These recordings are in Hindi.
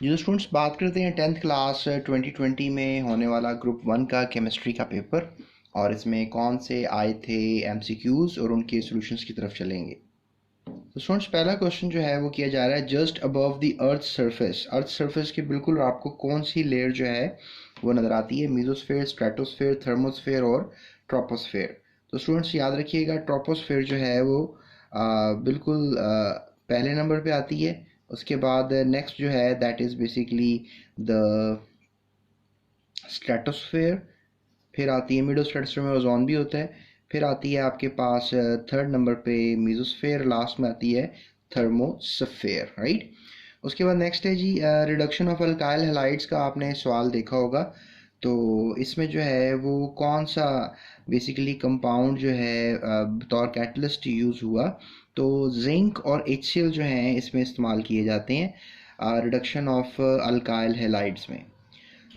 जो स्टूडेंट्स बात करते हैं 10th क्लास 2020 में होने वाला ग्रुप 1 का केमिस्ट्री का पेपर, और इसमें कौन से आए थे एमसीक्यूज़ और उनके सॉल्यूशंस की तरफ चलेंगे। तो स्टूडेंट्स पहला क्वेश्चन जो है वो किया जा रहा है, just above the earth surface के बिल्कुल आपको कौन सी लेयर जो है वो नज़र आती है। मीजोस्फेयर, स्ट्रेटोस्फेयर, थर्मोस्फेयर और ट्रोपोस्फेयर। तो स्टूडेंट्स याद रखिएगा, ट्रोपोस्फेयर जो है वो बिल्कुल पहले नंबर पे आती है। उसके बाद नेक्स्ट जो है that is basically the stratosphere. फिर आती है मिडो स्ट्रेटोस्फेयर में ओजोन भी होता है। फिर आती है आपके पास थर्ड नंबर पे मीजोस्फेयर। लास्ट में आती है थर्मोस्फेयर, राइट। उसके बाद नेक्स्ट है जी रिडक्शन ऑफ अल्काइल हैलाइड्स का आपने सवाल देखा होगा। तो इसमें जो है वो कौन सा बेसिकली कंपाउंड जो है बतौर कैटलिस्ट यूज़ हुआ। तो जिंक और HCl जो हैं इसमें इस्तेमाल किए जाते हैं रिडक्शन ऑफ अल्काइल हैलाइड्स में।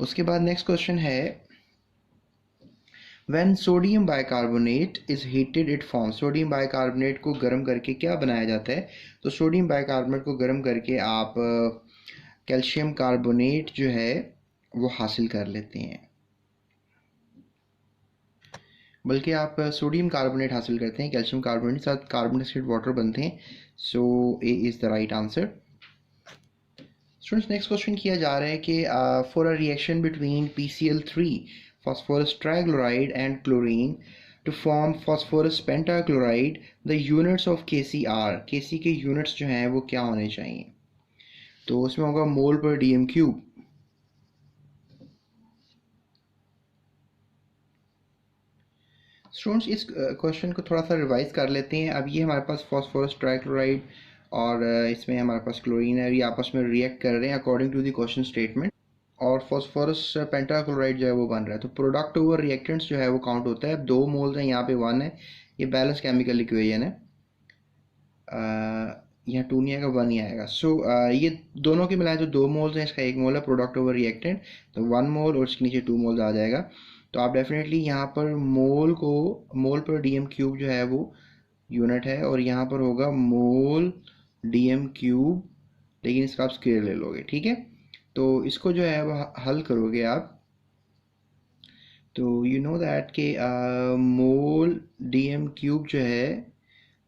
उसके बाद नेक्स्ट क्वेश्चन है, when sodium bicarbonate is heated it form. Sodium bicarbonate को गर्म करके क्या बनाया जाता है। तो सोडियम बाइकार्बोनेट को गर्म करके आप कैल्शियम कार्बोनेट जो है वो हासिल कर लेते हैं, बल्कि आप सोडियम कार्बोनेट हासिल करते हैं, कैल्शियम कार्बोनेट के साथ कार्बन डाइऑक्साइड वाटर बनते हैं। So A is the right answer. Students next question किया जा रहा है कि for a reaction between PCl3 phosphorus trichloride and chlorine to form phosphorus pentachloride, the units of KC are। KC के यूनिट्स जो हैं वो क्या होने चाहिए। तो उसमें होगा मोल पर डीएम क्यूब। स्टूडेंट्स इस क्वेश्चन को थोड़ा सा रिवाइज कर लेते हैं। अब ये हमारे पास फॉस्फोरस ट्राइक्लोराइड और इसमें हमारे पास क्लोरीन है, ये आपस में रिएक्ट कर रहे हैं according to the question statement, और फॉस्फोरस पेंटाक्लोराइड जो है वो बन रहा है। तो प्रोडक्ट ओवर रिएक्टेंट्स जो है वो काउंट होता है। 2 मोल्स हैं, यहाँ पे 1 है। ये बैलेंस केमिकल इक्वेशन है। यहाँ 2 नहीं आएगा, 1 ही आएगा। सो ये दोनों के मिलाए तो 2 मोल्स हैं, इसका 1 मोल है प्रोडक्ट ओवर रिएक्टेंट, तो 1 मोल और इसके नीचे 2 मोल्स आ जाएगा। तो आप डेफिनेटली यहाँ पर मोल पर डीएम क्यूब जो है वो यूनिट है, और यहाँ पर होगा मोल डीएम क्यूब, लेकिन इसका आप स्क्वायर ले लोगे, ठीक है। तो इसको जो है वो हल करोगे आप, तो यू नो दैट के मोल डीएम क्यूब जो है,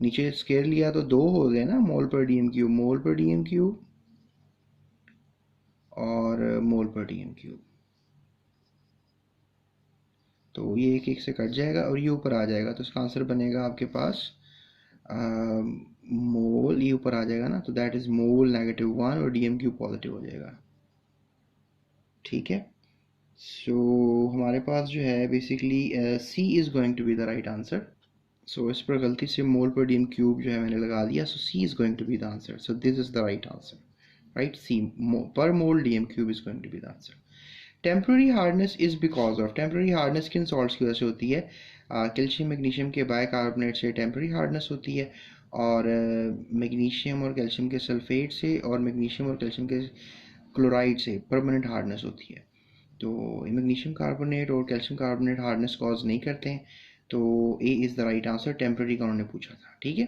नीचे स्क्वायर लिया तो 2 हो गए ना, मोल पर डीएम क्यूब, मोल पर डीएम क्यूब और मोल पर डीएम क्यूब। तो ये एक एक से कट जाएगा और ये ऊपर आ जाएगा, तो इसका आंसर बनेगा आपके पास मोल, ये ऊपर आ जाएगा ना, तो दैट इज मोल -1 और डीएम क्यूब पॉजिटिव हो जाएगा, ठीक है। सो हमारे पास जो है basically C is going to be the right answer. So इस पर गलती से मोल पर डीएम क्यूब जो है मैंने लगा दिया, so C is going to be the answer. So this is the right answer, right. C पर mole DM cube is going to be the answer. Temporary hardness is because of. Temporary hardness किन सॉल्ट्स की वजह से होती है। कैल्शियम मैग्नीशियम के बाइकार्बोनेट से टेम्प्रेरी हार्डनेस होती है, और मैग्नीशियम और कैल्शियम के सल्फेट से, और मैग्नीशियम और कैल्शियम के क्लोराइड से परमानेंट हार्डनेस होती है। तो मैग्नीशियम कार्बोनेट और कैल्शियम कार्बोनेट हार्डनेस कॉज नहीं करते हैं। तो ए is the right answer. Temporary का उन्होंने पूछा था, ठीक है।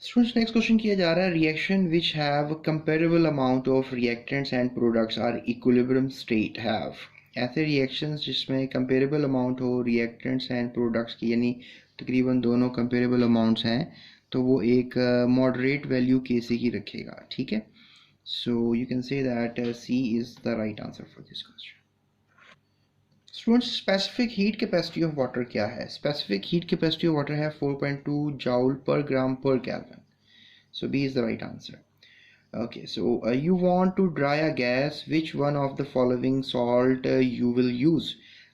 स्टूडेंट्स नेक्स्ट क्वेश्चन किया जा रहा है, reaction which have comparable amount of reactants and products are equilibrium state have. ऐसे रिएक्शंस जिसमें कंपेरेबल अमाउंट हो रिएक्टेंट्स एंड प्रोडक्ट्स की, यानी तकरीबन दोनों कंपेरेबल अमाउंट्स हैं, तो वो एक मॉडरेट वैल्यू केसी की रखेगा, ठीक है। So you can say that C is the right answer for this question. Students specific heat capacity of water क्या है। Specific heat capacity of water है 4.2 joule per gram per kelvin. So B is the right answer. Okay, so you want to dry a gas, which one of the following salt you will use।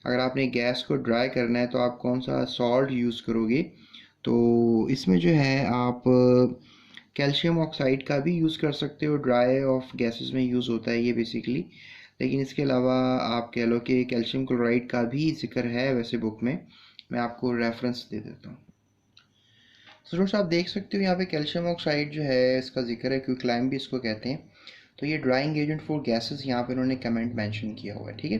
अगर आपने गैस को ड्राई करना है तो आप कौन सा सॉल्ट यूज़ करोगे। तो इसमें जो है आप कैल्शियम ऑक्साइड का भी यूज़ कर सकते हो, ड्राई ऑफ गैसेस में यूज़ होता है ये बेसिकली। लेकिन इसके अलावा आप कह लो कि कैल्शियम क्लोराइड का भी जिक्र है वैसे बुक में, मैं आपको रेफरेंस दे देता हूँ। स्टूडेंट्स आप देख सकते हो यहाँ पे कैल्शियम ऑक्साइड जो है इसका जिक्र है, क्विकलाइम भी इसको कहते हैं। तो ये ड्राइंग एजेंट फॉर गैसेस यहाँ पे उन्होंने कमेंट मेंशन किया हुआ है, ठीक है।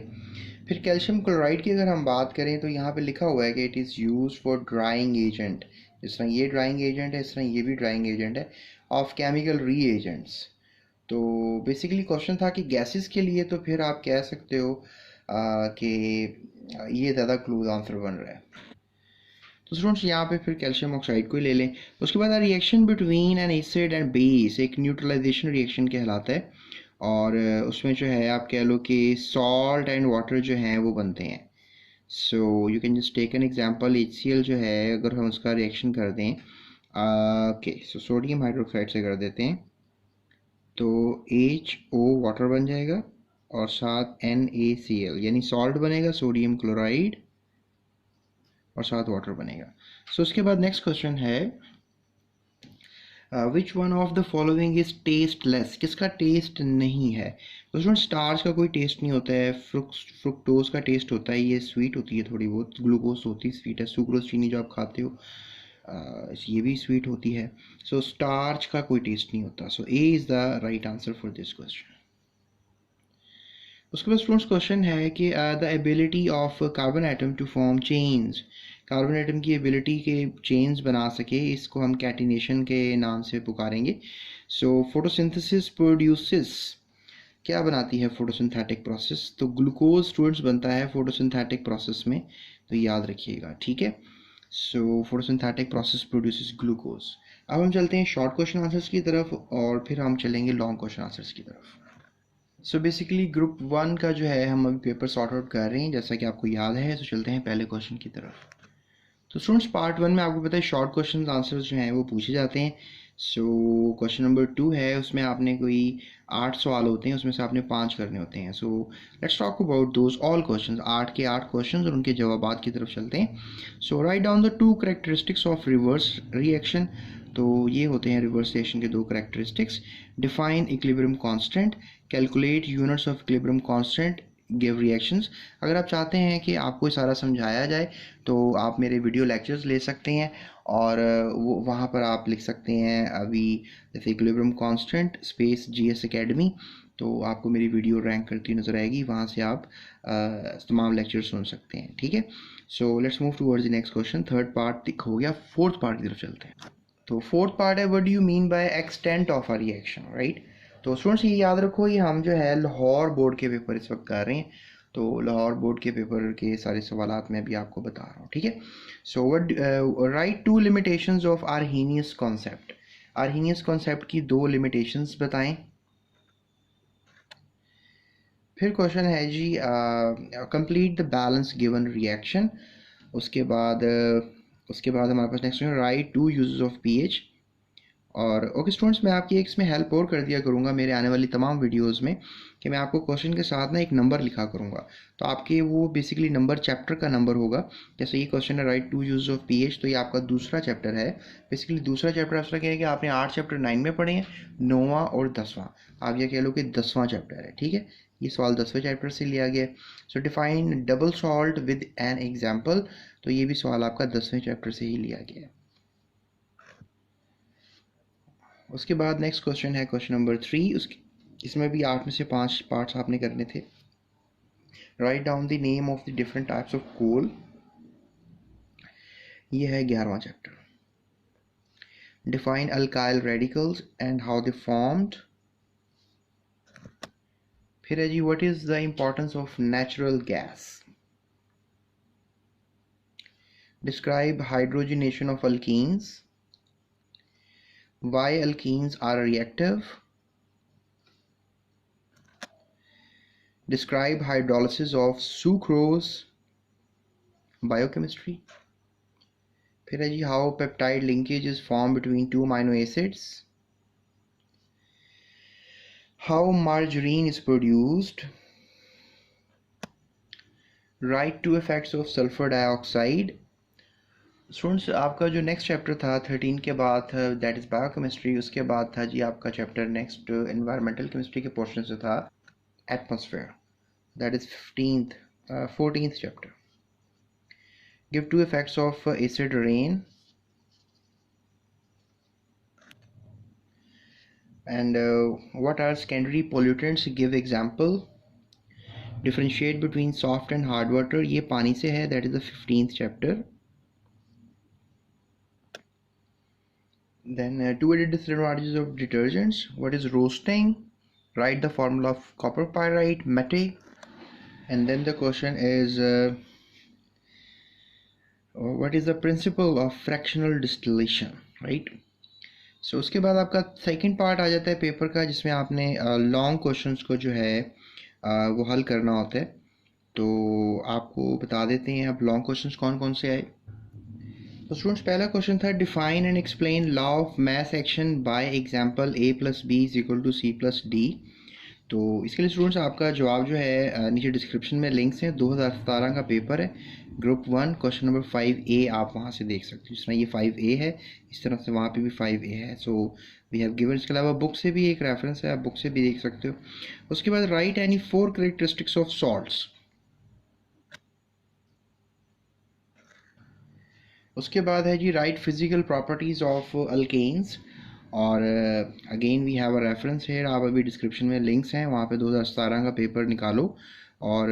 फिर कैल्शियम क्लोराइड की अगर हम बात करें तो यहाँ पे लिखा हुआ है कि it is use for drying agent, जिस तरह ये ड्राइंग एजेंट है इस तरह ये भी ड्राइंग एजेंट है ऑफ केमिकल री एजेंट्स। तो बेसिकली क्वेश्चन था कि गैसेस के लिए, तो फिर आप कह सकते हो कि ये ज़्यादा क्लोज आंसर बन रहा है। तो स्टूडेंट्स यहाँ पे फिर कैल्शियम ऑक्साइड को ही ले लें। उसके बाद reaction between N acid and base एक न्यूट्रलाइजेशन रिएक्शन कहलाता है, और उसमें जो है आप कह लो कि सॉल्ट एंड वाटर जो हैं वो बनते हैं। So you can just take an example, HCl जो है अगर हम उसका रिएक्शन कर दें, ओके सो सोडियम हाइड्रोक्साइड से कर देते हैं तो HO वाटर बन जाएगा और साथ NaCl यानी सॉल्ट बनेगा, सोडियम क्लोराइड, और साथ वाटर बनेगा। सो उसके बाद नेक्स्ट क्वेश्चन है विच one of the following is tasteless, किसका टेस्ट नहीं है। तो उसमें स्टार्च का कोई टेस्ट नहीं होता है, फ्रुक्टोज का टेस्ट होता है, ये स्वीट होती है थोड़ी बहुत, ग्लूकोज होती है स्वीट है, सुक्रोज चीनी जो आप खाते हो ये भी स्वीट होती है। सो स्टार्च का कोई टेस्ट नहीं होता। So A is the right answer for this question. उसके बाद स्टूडेंट्स क्वेश्चन है कि the ability of carbon atom to form chains, carbon atom की एबिलिटी के चेन्स बना सके, इसको हम कैटिनेशन के नाम से पुकारेंगे। सो फोटोसिंथेसिस प्रोड्यूसेस, क्या बनाती है फोटोसिंथेटिक प्रोसेस, तो ग्लूकोज स्टूडेंट्स बनता है फोटोसिंथेटिक प्रोसेस में, तो याद रखिएगा, ठीक है। सो फोटोसिंथेटिक प्रोसेस प्रोड्यूसेस ग्लूकोज। अब हम चलते हैं शॉर्ट क्वेश्चन आंसर्स की तरफ और फिर हम चलेंगे लॉन्ग क्वेश्चन आंसर्स की तरफ। सो बेसिकली ग्रुप 1 का जो है हम अभी पेपर सॉर्ट आउट कर रहे हैं, जैसा कि आपको याद है। तो चलते हैं पहले क्वेश्चन की तरफ। तो स्टूडेंट्स पार्ट 1 में आपको पता है शॉर्ट क्वेश्चन आंसर्स जो हैं वो पूछे जाते हैं। सो क्वेश्चन नंबर 2 है, उसमें आपने कोई 8 सवाल होते हैं, उसमें से आपने 5 करने होते हैं। So let's talk about those all questions, 8 के 8 क्वेश्चंस और उनके जवाबात की तरफ चलते हैं। So write down the 2 characteristics of reverse reaction, तो ये होते हैं रिवर्स रिएक्शन के 2 characteristics. Define equilibrium constant, calculate units of equilibrium constant, give reactions. अगर आप चाहते हैं कि आपको सारा समझाया जाए तो आप मेरे वीडियो लेक्चर्स ले सकते हैं, और वो वहाँ पर आप लिख सकते हैं अभी जैसे equilibrium constant space GS academy, तो आपको मेरी वीडियो रैंक करती नज़र आएगी, वहाँ से आप तमाम लेक्चर सुन सकते हैं, ठीक है। So let's move towards the next question. Third part हो गया, फोर्थ पार्ट की तरफ चलते हैं। तो फोर्थ पार्ट है what do you mean by extent of a reaction, right. तो स्टूडेंट्स ये याद रखो, ये हम जो है लाहौर बोर्ड के पेपर इस वक्त कर रहे हैं, तो लाहौर बोर्ड के पेपर के सारे सवालात मैं भी आपको बता रहा हूँ, ठीक है। So what write 2 limitations of Arrhenius concept, Arrhenius concept की 2 लिमिटेशंस बताएं। फिर क्वेश्चन है जी complete the balance given reaction. उसके बाद हमारे पास next question write 2 uses of pH. और ओके स्टूडेंट्स, मैं आपकी इसमें हेल्प और कर दिया करूँगा मेरे आने वाली तमाम वीडियोस में, कि मैं आपको क्वेश्चन के साथ ना एक नंबर लिखा करूँगा, तो आपके वो बेसिकली नंबर चैप्टर का नंबर होगा। जैसे ये क्वेश्चन है राइट 2 यूज ऑफ पीएच, तो ये आपका दूसरा चैप्टर है। बेसिकली दूसरा चैप्टर आपका क्या है कि आपने 8 चैप्टर 9 में पढ़े हैं, 9वां और 10वां, आप ये कह लो कि 10वां चैप्टर है, ठीक है। ये सवाल 10वें चैप्टर से लिया गया। सो define double salt with an example, तो ये भी सवाल आपका 10वें चैप्टर से ही लिया गया है। उसके बाद नेक्स्ट क्वेश्चन है क्वेश्चन नंबर 3, इसमें भी 8 में से 5 पार्ट्स आपने करने थे। Write down the name of the different types of coal, ये है 11वां chapter. Define alkyl radicals and how they formed. फिर है जी what is the importance of natural gas. Describe hydrogenation of alkenes, why alkenes are reactive, describe hydrolysis of sucrose, biochemistry। फिर है जी how peptide linkage is formed between 2 amino acids, how margarine is produced, write 2 effects of sulfur dioxide। Students आपका जो नेक्स्ट चैप्टर था 13 के बाद था दैट इज़ बायोकेमिस्ट्री, उसके बाद था जी आपका चैप्टर नेक्स्ट एनवायरमेंटल केमिस्ट्री के पोर्शन से था atmosphere, that is 14th chapter. Give 2 effects of acid rain And what are secondary pollutants? Give example. Differentiate between soft and hard water. ये पानी से है, that is the 15th chapter. Then two added disadvantages of detergents. What is roasting? Write the formula of copper pyrite, mate. And then the question is what is the principle of fractional distillation, right? So उसके बाद आपका सेकंड पार्ट आ जाता है पेपर का, जिसमें आपने लॉन्ग क्वेश्चंस को जो है वो हल करना होता है. तो आपको बता देते हैं अब लॉन्ग क्वेश्चंस कौन कौन से आए. तो स्टूडेंट्स पहला क्वेश्चन था define and explain law of mass action by example a + b = c + d. तो इसके लिए स्टूडेंट्स आपका जवाब जो है नीचे डिस्क्रिप्शन में लिंक्स हैं. 2017 का पेपर है, ग्रुप 1, क्वेश्चन नंबर 5A आप वहाँ से देख सकते हो. जिस तरह ये 5A है, इस तरह से वहाँ पे भी 5A है. So we have given. इसके अलावा बुक से भी एक रेफरेंस है, आप बुक से भी देख सकते हो. उसके बाद write any 4 characteristics of salts. उसके बाद है जी write physical properties of alkanes. और again we have a reference है, आप अभी डिस्क्रिप्शन में लिंक्स हैं, वहाँ पे 2017 का पेपर निकालो. और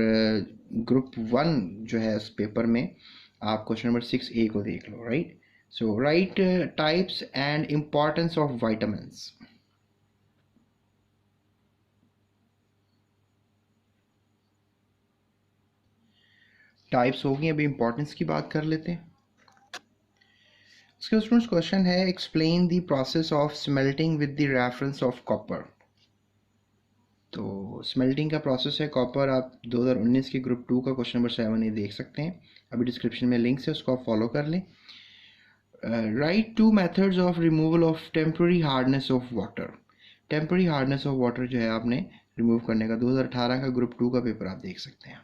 ग्रुप 1 जो है उस पेपर में आप क्वेश्चन नंबर 6A को देख लो, right. So write types and importance of vitamins. Types होगी, अभी इम्पॉर्टेंस की बात कर लेते हैं. इसका स्टूडेंट्स क्वेश्चन है explain the process of smelting with the reference of copper. तो स्मेल्टिंग का प्रोसेस है कॉपर. आप 2019 के ग्रुप 2 का क्वेश्चन नंबर 7 ये देख सकते हैं, अभी डिस्क्रिप्शन में लिंक्स है, उसको आप फॉलो कर लें. Right 2 methods of removal of temporary hardness of water. Temporary hardness of water जो है आपने रिमूव करने का 2018 का ग्रुप 2 का पेपर आप देख सकते हैं.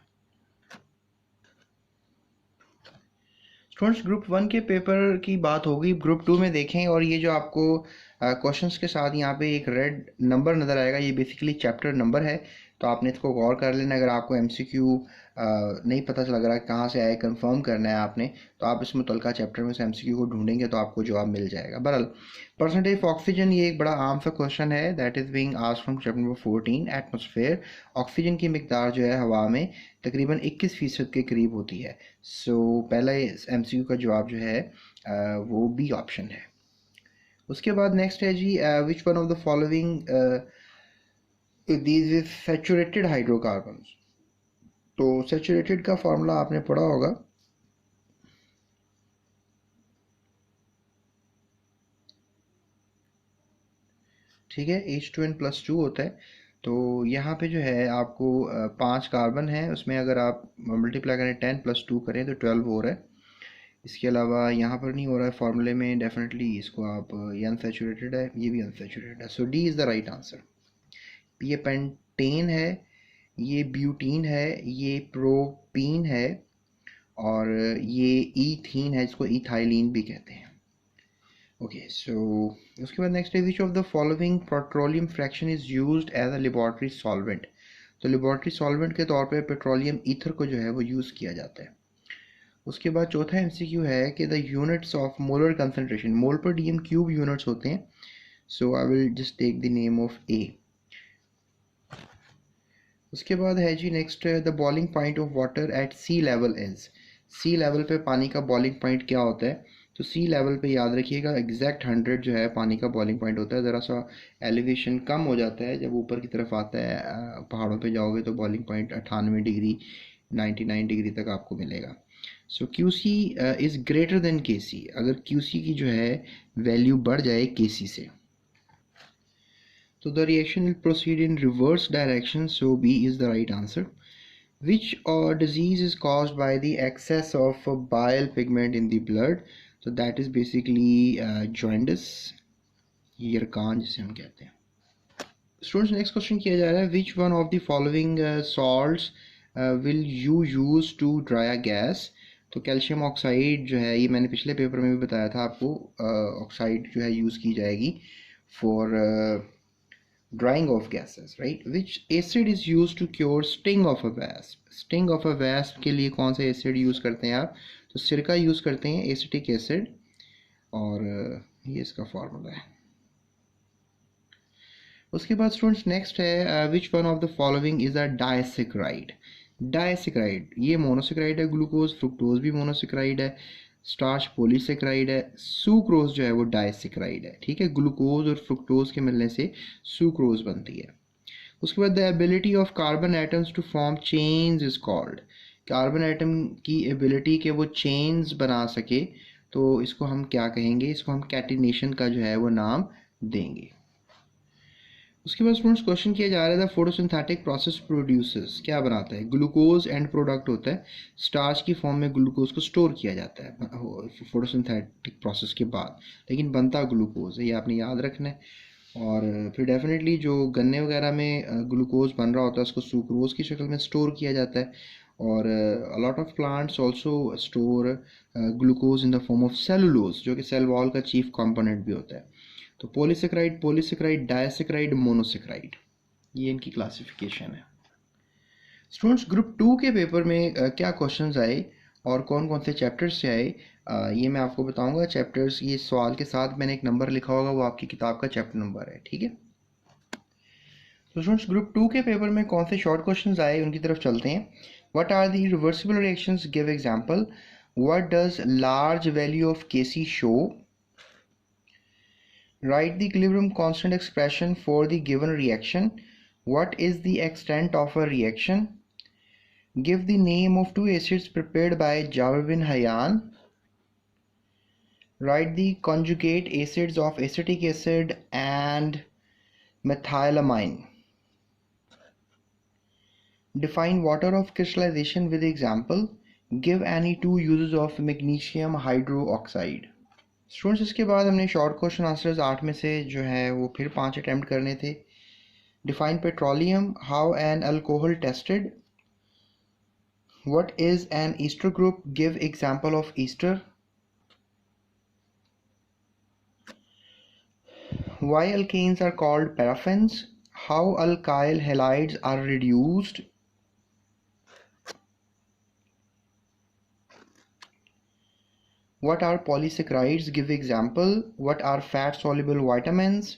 स्टूडेंट्स ग्रुप 1 के पेपर की बात होगी, ग्रुप 2 में देखें. और ये जो आपको क्वेश्चंस के साथ यहाँ पे एक रेड नंबर नज़र आएगा, ये बेसिकली चैप्टर नंबर है. तो आपने इसको गौर कर लेना. अगर आपको MCQ नहीं पता लग रहा कहाँ से आए, कंफर्म करना है आपने, तो आप इस मुतलका चैप्टर में से MCQ को ढूंढेंगे तो आपको जवाब मिल जाएगा. बहरहाल परसेंटेज ऑफ ऑक्सीजन ये एक बड़ा आम सा क्वेश्चन है. That is being asked from chapter number 14. Atmosphere. Oxygen की मिकदार जो है हवा में तकरीबन 21% के करीब होती है. सो पहला MCQ का जवाब जो है वो B ऑप्शन है. उसके बाद नेक्स्ट है जी which one of the following these is saturated hydrocarbons. तो सैचुरेटेड का फॉर्मूला आपने पढ़ा होगा. ठीक है, H2n+2 होता है. तो यहाँ पे जो है आपको 5 कार्बन है, उसमें अगर आप मल्टीप्लाई करें 10+2 करें तो 12 हो रहा है. इसके अलावा यहाँ पर नहीं हो रहा है फॉर्मूले में, डेफिनेटली इसको आप ये अनसैचुरेटेड है, ये भी अनसैचुरेटेड है. So D is the right answer. ये पेंटेन है, ये ब्यूटीन है, ये प्रोपीन है, और ये ईथीन है, जिसको इथाइलिन भी कहते हैं. ओके, सो उसके बाद नेक्स्ट है which of the following petroleum fraction is used as a laboratory solvent. तो लेबॉर्ट्री सॉल्वेंट के तौर पे पेट्रोलियम ईथर को जो है वो यूज़ किया जाता है. उसके बाद चौथा MCQ है कि the units of molar concentration. Mole पर DM क्यूब यूनिट्स होते हैं. So I will just take the name of A. उसके बाद है जी next the boiling point of water at sea level is. Sea level पे पानी का बॉइलिंग पॉइंट क्या होता है? तो सी लेवल पे याद रखिएगा एग्जैक्ट 100 जो है पानी का बॉइलिंग पॉइंट होता है. ज़रा सा एलिवेशन कम हो जाता है जब ऊपर की तरफ आता है, पहाड़ों पे जाओगे तो बॉइलिंग पॉइंट 98 डिग्री 99 डिग्री तक आपको मिलेगा. सो QC is greater than KC. अगर QC की जो है वैल्यू बढ़ जाए KC से, so the reaction will proceed in reverse direction. So B is the right answer. Which disease is caused by the excess of bile pigment in the blood? So that is basically jaundice, यरकान जिसे हम कहते हैं. Students, next question किया जा रहा है which one of the following salts will you use to dry a gas? तो कैल्शियम ऑक्साइड जो है, ये मैंने पिछले पेपर में भी बताया था आपको, ऑक्साइड जो है यूज़ की जाएगी for drying of gases, right? Which acid is used to cure sting of a wasp? Sting of a wasp के लिए कौन सा एसिड यूज़ करते हैं आप? तो सिरका यूज़ करते हैं, एसिटिक एसिड, और ये इसका फॉर्मूला है. उसके बाद स्टूडेंट्स नेक्स्ट है विच one of the following is a disaccharide. Disaccharide ये मोनोसेक्राइड है, ग्लूकोज फ्रुक्टोज भी मोनोसेक्राइड है, स्टार्च पॉलीसेक्राइड है, सुक्रोज जो है वो डायसेक्राइड है। ठीक है, ग्लूकोज और फ्रुक्टोज के मिलने से सुक्रोज बनती है। उसके बाद the ability of carbon atoms to form chains is called. Carbon atom की एबिलिटी के वो चेन्स बना सके तो इसको हम क्या कहेंगे, इसको हम कैटिनेशन का जो है वो नाम देंगे। उसके बाद स्टूडेंट्स क्वेश्चन किया जा रहा था फोटोसिंथेटिक प्रोसेस प्रोड्यूसेस क्या बनाता है। ग्लूकोज एंड प्रोडक्ट होता है, स्टार्च की फॉर्म में ग्लूकोज को स्टोर किया जाता है फोटोसिंथेटिक प्रोसेस के बाद, लेकिन बनता ग्लूकोज है, ये आपने याद रखना है। और फिर डेफिनेटली जो गन्ने वगैरह में ग्लूकोज बन रहा होता है उसको सुक्रोज की शक्ल में स्टोर किया जाता है। और lot of plants also store glucose in the form of cellulose जो कि सेल वॉल का चीफ कंपोनेंट भी होता है। तो पॉलीसेक्राइड, पॉलीसेक्राइड, डायसेक्राइड, मोनोसेक्राइड, ये इनकी क्लासिफिकेशन है। स्टूडेंट्स ग्रुप 2 के पेपर में क्या क्वेश्चंस आए और कौन कौन से चैप्टर्स से आए ये मैं आपको बताऊंगा। चैप्टर्स ये सवाल के साथ मैंने एक नंबर लिखा होगा, वो आपकी किताब का चैप्टर नंबर है। ठीक है, तो स्टूडेंट्स ग्रुप 2 के पेपर में कौन से शॉर्ट क्वेश्चंस आए उनकी तरफ चलते हैं। What are the reversible reactions, give example. What does large value of Kc show. Write the equilibrium constant expression for the given reaction. What is the extent of a reaction? Give the name of two acids prepared by Jabir bin Hayyan. Write the conjugate acids of acetic acid and methylamine. Define water of crystallization with example. Give any two uses of magnesium hydroxide. Students इसके बाद हमने शॉर्ट क्वेश्चन आंसर्स 8 में से जो है वो फिर 5 अटैम्प्ट करने थे। Define petroleum, how an alcohol tested, what is an ester group, give example of ester, why alkanes are called paraffins, how alkyl halides are reduced, what are polysaccharides, give example, what are fat soluble vitamins,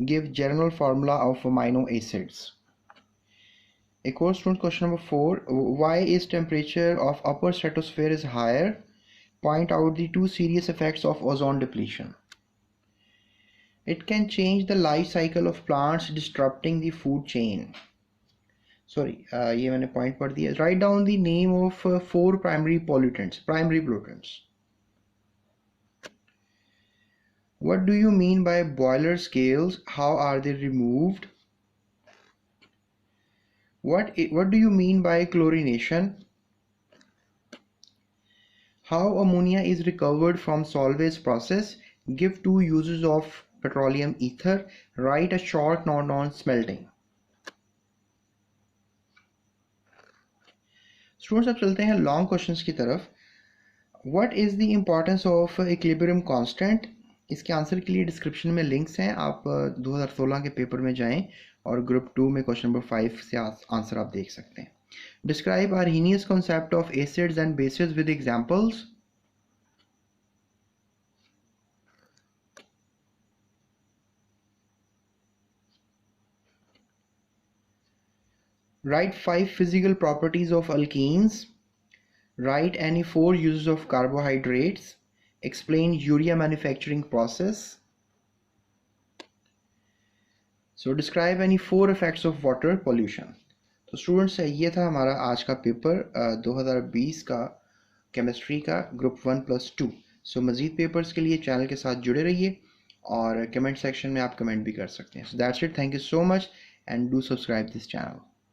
give general formula of amino acids. एक और student question number 4, why is temperature of upper stratosphere is higher, point out the two serious effects of ozone depletion. It can change the life cycle of plants disrupting the food chain. Sorry, ये मैंने पॉइंट पढ़ दिया। write down the name of 4 primary pollutants. What do you mean by boiler scales? How are they removed? What do you mean by chlorination? How ammonia is recovered from Solvay's process? Give 2 uses of petroleum ether. Write a short note on smelting. Students अब चलते हैं लॉन्ग क्वेश्चंस की तरफ। What is the importance of equilibrium constant? इसके आंसर के लिए डिस्क्रिप्शन में लिंक्स हैं, आप 2016 के पेपर में जाएं और ग्रुप 2 में क्वेश्चन नंबर 5 से आंसर आप देख सकते हैं। Describe Arrhenius concept of acids and bases with examples. Write 5 physical properties of alkenes. Write any 4 uses of carbohydrates. Explain urea manufacturing process. So describe any 4 effects of water pollution. तो स्टूडेंट्स ये था हमारा आज का पेपर 2020 का केमिस्ट्री का ग्रुप 1+2। सो मज़ीद पेपर्स के लिए चैनल के साथ जुड़े रहिए और कमेंट सेक्शन में आप कमेंट भी कर सकते हैं। So that's it, thank you so much and do subscribe this channel.